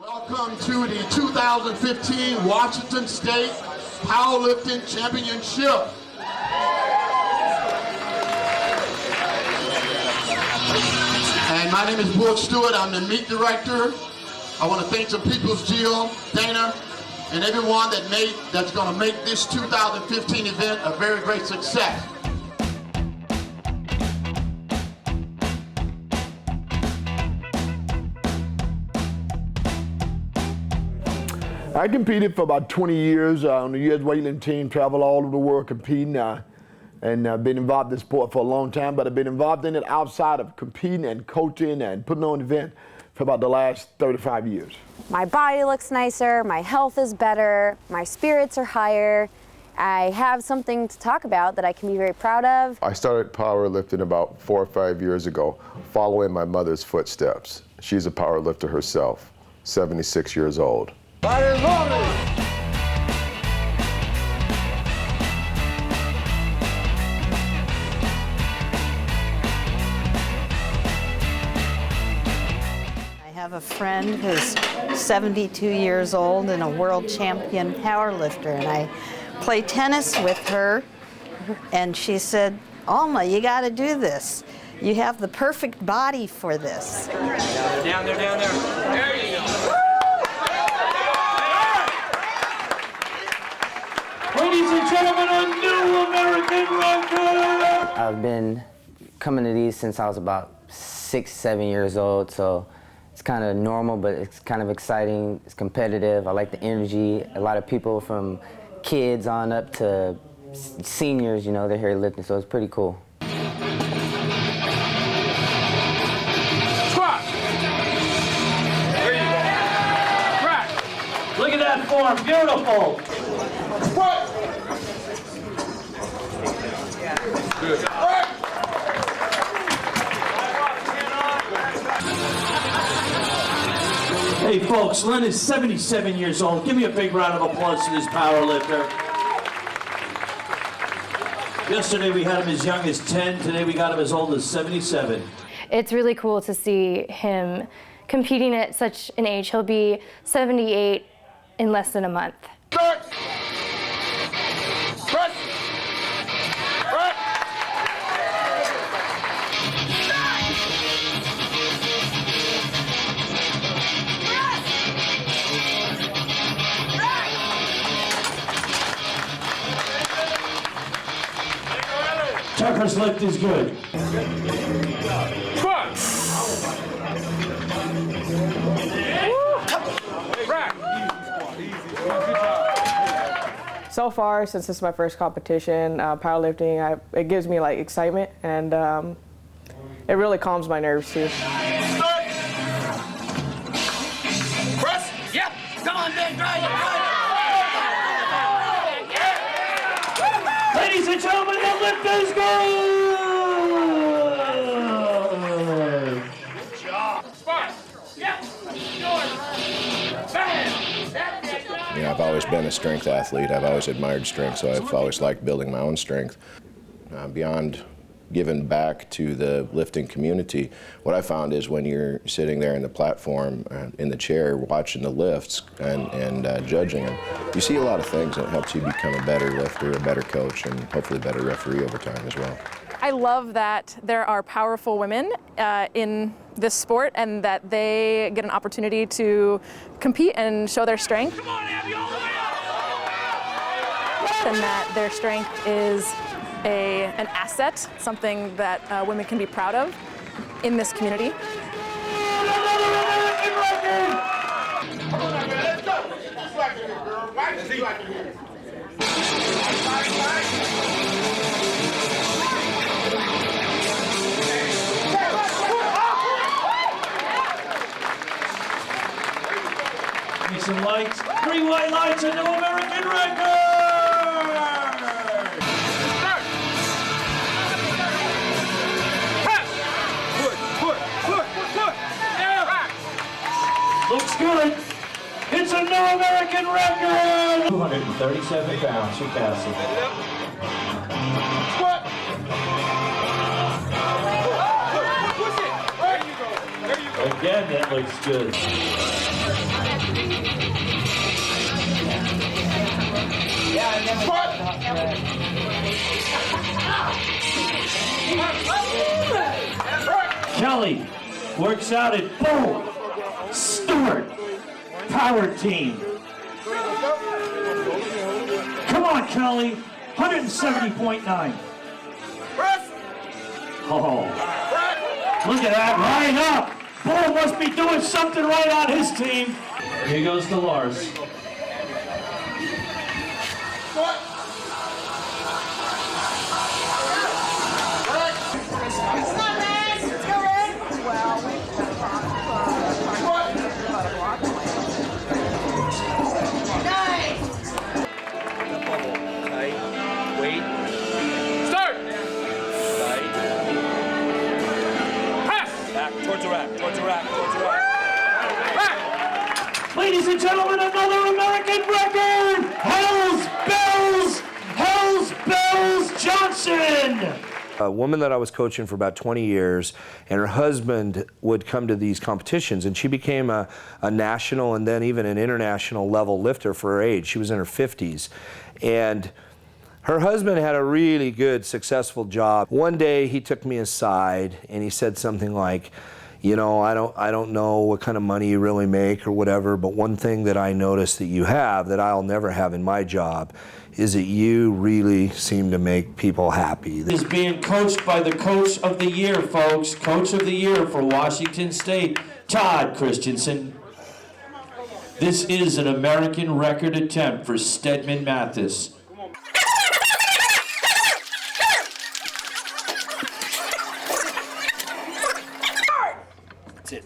Welcome to the 2015 Washington State Powerlifting Championship. And my name is Bull Stewart. I'm the meet director. I want to thank some people's Jill, Dana, and everyone that's going to make this 2015 event a very great success. I competed for about 20 years on the U.S. weightlifting team, traveled all over the world competing, and I've been involved in sport for a long time, but I've been involved in it outside of competing and coaching and putting on events for about the last 35 years. My body looks nicer, my health is better, my spirits are higher. I have something to talk about that I can be very proud of. I started powerlifting about 4 or 5 years ago, following my mother's footsteps. She's a powerlifter herself, 76 years old. I have a friend who's 72 years old and a world champion powerlifter, and I play tennis with her, and she said, Alma, you got to do this. You have the perfect body for this. Down there, down there. There you go. Ladies and gentlemen, a new American record! I've been coming to these since I was about 6, 7 years old, so it's kind of normal, but it's kind of exciting. It's competitive. I like the energy. A lot of people from kids on up to seniors, you know, they're here lifting, so it's pretty cool. Squat! There you go. Crack! Look at that form, beautiful! Squat! Good. Hey folks, Len is 77 years old. Give me a big round of applause to this powerlifter. Yesterday we had him as young as 10. Today we got him as old as 77. It's really cool to see him competing at such an age. He'll be 78 in less than a month. Start! Press! Press! Tucker's lift is good. Squat! So far, since this is my first competition, powerlifting, it gives me like excitement, and it really calms my nerves too. Start! Press! Yep! Come on, Ben, drive it, Ladies and gentlemen, the lift is good! Good job. Spot. Yep. You know, I've always been a strength athlete. I've always admired strength, so I've always liked building my own strength. Beyond giving back to the lifting community, what I found is when you're sitting there in the platform, in the chair, watching the lifts and judging them, you see a lot of things, and it helps you become a better lifter, a better coach, and hopefully a better referee over time as well. I love that there are powerful women in this sport and that they get an opportunity to compete and show their strength. Come on, Abby, all the way up! And that their strength is an asset, something that women can be proud of in this community. Give me some lights. 3 white lights, a new American record! Looks good. It's a new American record! 237 pounds for Cassie. Squat! Again, that looks good. Kelly works out at Bull Stewart Power Team. Come on, Kelly. 170.9. Oh, look at that, right up. Bull must be doing something right on his team. Here goes to Lars. Ladies and gentlemen, another American record! Hells Bells Johnson! A woman that I was coaching for about 20 years, and her husband would come to these competitions, and she became a national and then even an international level lifter for her age. She was in her 50s. And her husband had a really good, successful job. One day he took me aside and he said something like, you know, I don't know what kind of money you really make or whatever, but one thing that I noticed that you have that I'll never have in my job is that you really seem to make people happy. Is being coached by the Coach of the Year, folks. Coach of the Year for Washington State, Todd Christensen. This is an American record attempt for Stedman Mathis.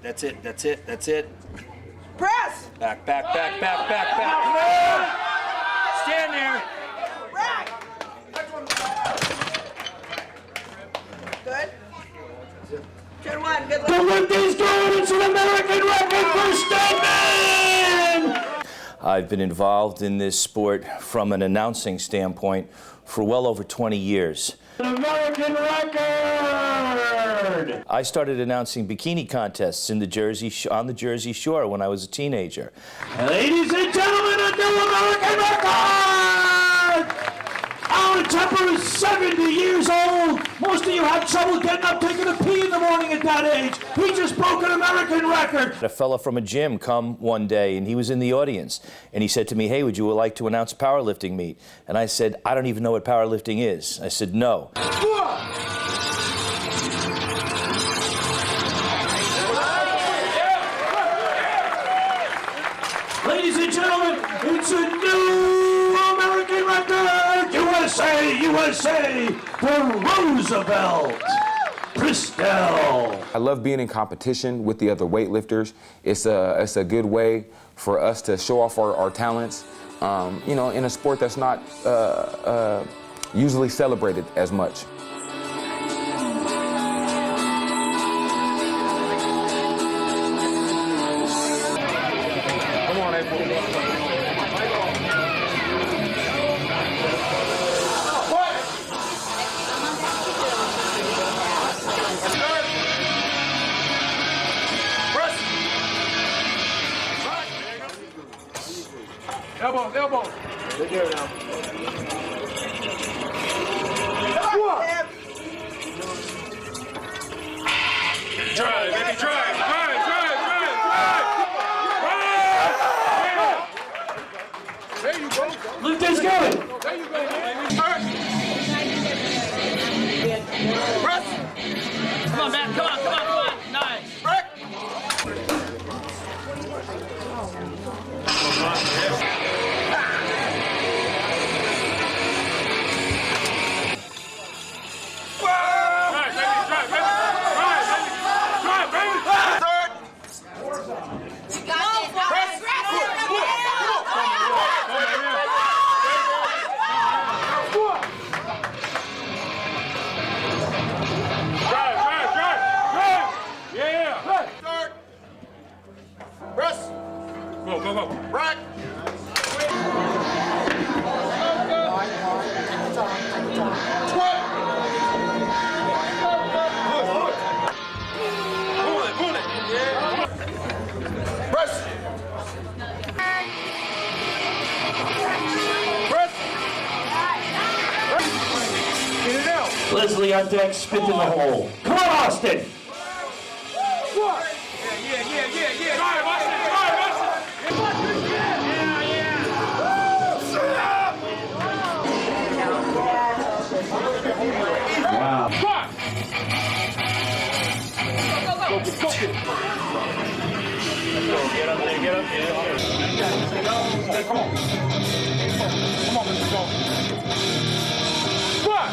That's it. Press! Back. Come on! Stand there. Right. Good. Turn one, good luck. The lift is going. It's an American record for Stedman! I've been involved in this sport from an announcing standpoint for well over 20 years. An American record! I started announcing bikini contests in the on the Jersey Shore when I was a teenager. Ladies and gentlemen, a new American record! Alan Tepper is 70 years old. Most of you have trouble getting up, taking a pee in the morning at that age. He just broke an American record. A fella from a gym come one day, and he was in the audience, and he said to me, "Hey, would you like to announce a powerlifting meet?" And I said, "I don't even know what powerlifting is." I said, "No." Ladies and gentlemen, it's a new American record! USA, for Roosevelt Bristol. I love being in competition with the other weightlifters. It's a good way for us to show off our talents, you know, in a sport that's not usually celebrated as much. Elbow. Take care now. Drive, baby, drive. There you go. Look, this going. There you go. Press. Come on, man. Come on. Nice. Break. Go. Right. Pull it. Yeah. Press. Leslie on deck, spit in the hole. Come on, Austin. Yeah. All right, Austin. Wow. Go. Get up there. Come on, let's go. Squat.